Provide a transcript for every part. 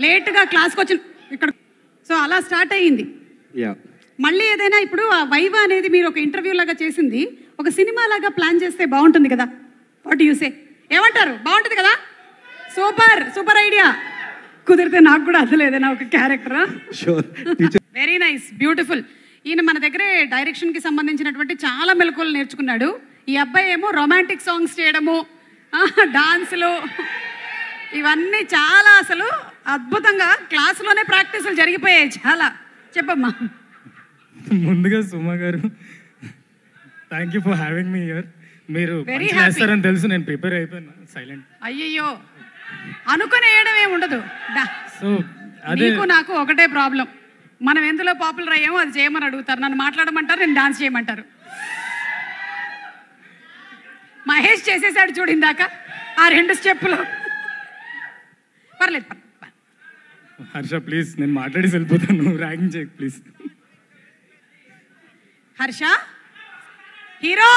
లేట్గా క్లాస్కి వచ్చిన ఇక్కడ సో అలా స్టార్ట్ అయ్యింది. మళ్ళీ ఏదైనా ఇప్పుడు ఆ వైవా అనేది మీరు ఒక ఇంటర్వ్యూ లాగా చేసింది ఒక సినిమా లాగా ప్లాన్ చేస్తే బాగుంటుంది కదా. What you say? ఏమంటారు? బాగుంటుంది కదా. Super super idea. కుదిరితే నాకు కూడా అసలు ఏదైనా ఒక క్యారెక్టర్. Very nice, beautiful. ఈయన మన దగ్గరే డైరెక్షన్కి సంబంధించినటువంటి చాలా మెలకువలు నేర్చుకున్నాడు. ఈ అబ్బాయి ఏమో రొమాంటిక్ సాంగ్స్ చేయడము, డాన్సులు, ఇవన్నీ చాలా అసలు అద్భుతంగా క్లాసులోనే ప్రాక్టీసులు జరిగిపోయాయి చాలా. చెప్పమ్మా. ముందుగా సుమా గారు, thank you for having me here. మీరు చేస్తారని తెలుసు, నేను ప్రిపేర్ అయిపోయాను. సైలెంట్. అయ్యయ్యో, అనుకుని వేయడం ఏమి ఉండదు. సో నీకు నాకు ఒకటే ప్రాబ్లం, మనం ఎందులో పాపులర్ అయ్యామో అది చేయమని అడుగుతారు, నన్ను మాట్లాడమంటారు, నేను డాన్స్ చేయమంటారు. మహేష్ చేసేసాడు చూడిందాక ఆ 2 స్టెప్పులు. పర్లేదు. హర్ష ప్లీజ్, నేను మాట్లాడి వెళ్ళిపోతాను, ర్యాగింగ్ చేయకు ప్లీజ్. హర్ష హీరో,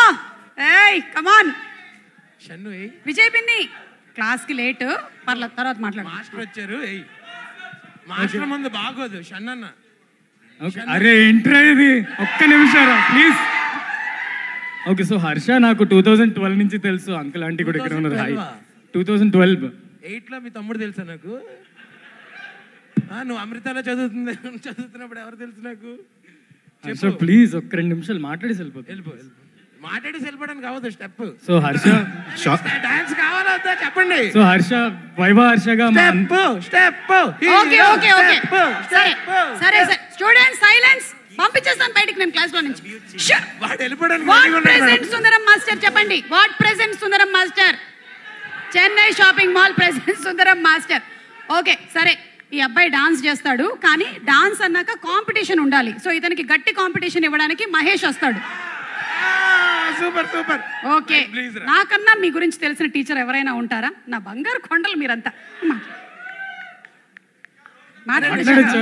ఏయ్ కమాన్. షన్ను విజయ్ పిన్ని క్లాస్కి లేట్, పర్లేదు తర్వాత మాట్లాడు. మాస్టర్ వచ్చారు. మాస్టర్ ముందు బాగోదు షన్నన్న. అరే ఇంట్రా ఇది, ఒక్క నిమిషం ప్లీజ్. ఓకే, సో హర్ష నాకు 2012 నుంచి తెలుసు. అంకుల్ ఆంటీ కూడా ఇక్కడ ఉన్నారు. హాయ్. 2012 8లో మీ తమ్ముడు తెలుసా నాకు? నువ్వు అమృతాలో చదువుతున్నప్పుడు ఎవరు తెలుసు నాకు? హర్ష ప్లీజ్ ఒక్క 2 నిమిషాలు మాట్లాడి వెళ్ళిపో. మాట్లాడి వెళ్ళిపోవడానికి కావద్దు స్టెప్. సో హర్ష డాన్స్ కావాలా వద్దా చెప్పండి. సో హర్ష వైవా హర్షగా స్టెప్. ఓకే ఓకే ఓకే సరే సరే సరే. Students silence. పంపించేస్తాను బయటికి నేను క్లాస్ లో నుంచి. వాడు వెళ్ళిపోవడానికి వాట్ ప్రెజెంట్ సుందరం మాస్టర్ చెప్పండి. What present Sundaram master? Chennai shopping mall present Sundaram master. Okay సరే, ఈ అబ్బాయి డాన్స్ చేస్తాడు, కానీ డాన్స్ అన్నాక కాంపిటీషన్ ఉండాలి. సో ఇతనికి గట్టి కాంపిటీషన్ ఇవ్వడానికి మహేష్ వస్తాడు. Super super. ఓకే, నాకన్నా మీ గురించి తెలిసిన టీచర్ ఎవరైనా ఉంటారా? నా బంగారు కొండలు మీరంతా. మాట్లాడచ్చు.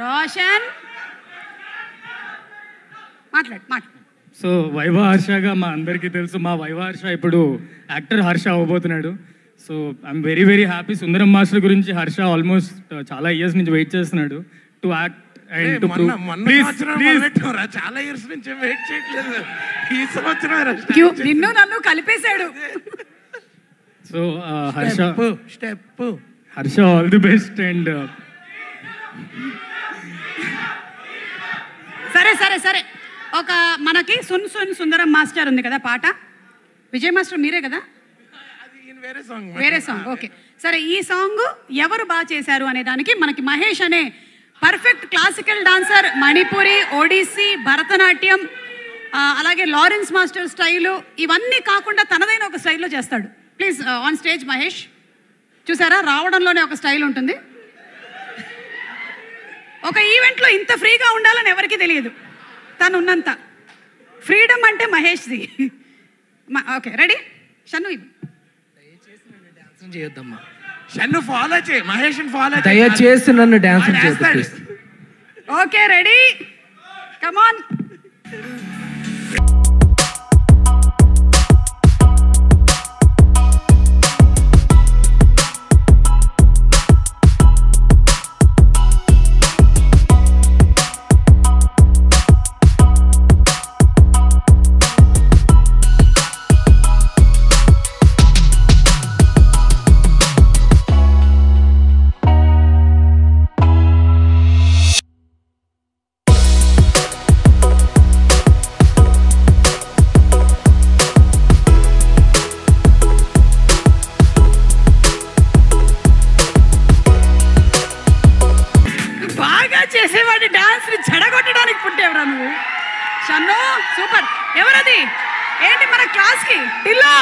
రోషన్ మాట్లాడు. సో వైవా హర్షగా మా అందరికీ తెలుసు. మా వైవా హర్ష ఇప్పుడు యాక్టర్ హర్ష అవ్వబోతున్నాడు. So I'm very very happy. Sundaram master గురించి హర్ష ఆల్మోస్ట్ చాలా ఇయర్స్ నుంచి వెయిట్ చేస్తున్నాడు to act and to prove. చాలా ఇయర్స్ నుంచి వెయిట్ చేయట్లేదు, ఈ సంవత్సరం నిన్ను నన్ను కలిపేశాడు. So Harsha step Harsha all the best. And సరే సరే సరే, ఒక మనకి సున్ సున్ సుందరం మాస్టర్ ఉంది కదా పాట. విజయ్ మాస్టర్ మీరే కదా? వేరే సాంగ్. ఓకే సరే, ఈ సాంగ్ ఎవరు బాగా చేశారు అనే దానికి మనకి మహేష్ అనే perfect classical dancer, Manipuri, Odissi, Bharatanatyam, అలాగే లారెన్స్ మాస్టర్ స్టైలు, ఇవన్నీ కాకుండా తనదైన ఒక స్టైల్లో చేస్తాడు. Please on stage Mahesh. చూసారా, రావడంలోనే ఒక స్టైల్ ఉంటుంది. ఒక ఈవెంట్లో ఇంత ఫ్రీగా ఉండాలని ఎవరికి తెలియదు. తను ఉన్నంత ఫ్రీడమ్ అంటే మహేష్ది. Okay ready? షన్ను చేయొద్దమ్మా. షన్ను ఫాలో చేయి, మహేష్ ఫాలో దయచేసి నన్ను డాన్స్ చేస్తాడు. Okay ready, come on. చేసేవాడి డాన్స్ ని చెడగొట్టడానికి పుట్టేవరా నువ్వు? షన్ను సూపర్. ఎవరది? ఏంటి మన క్లాస్ కి టిల్లా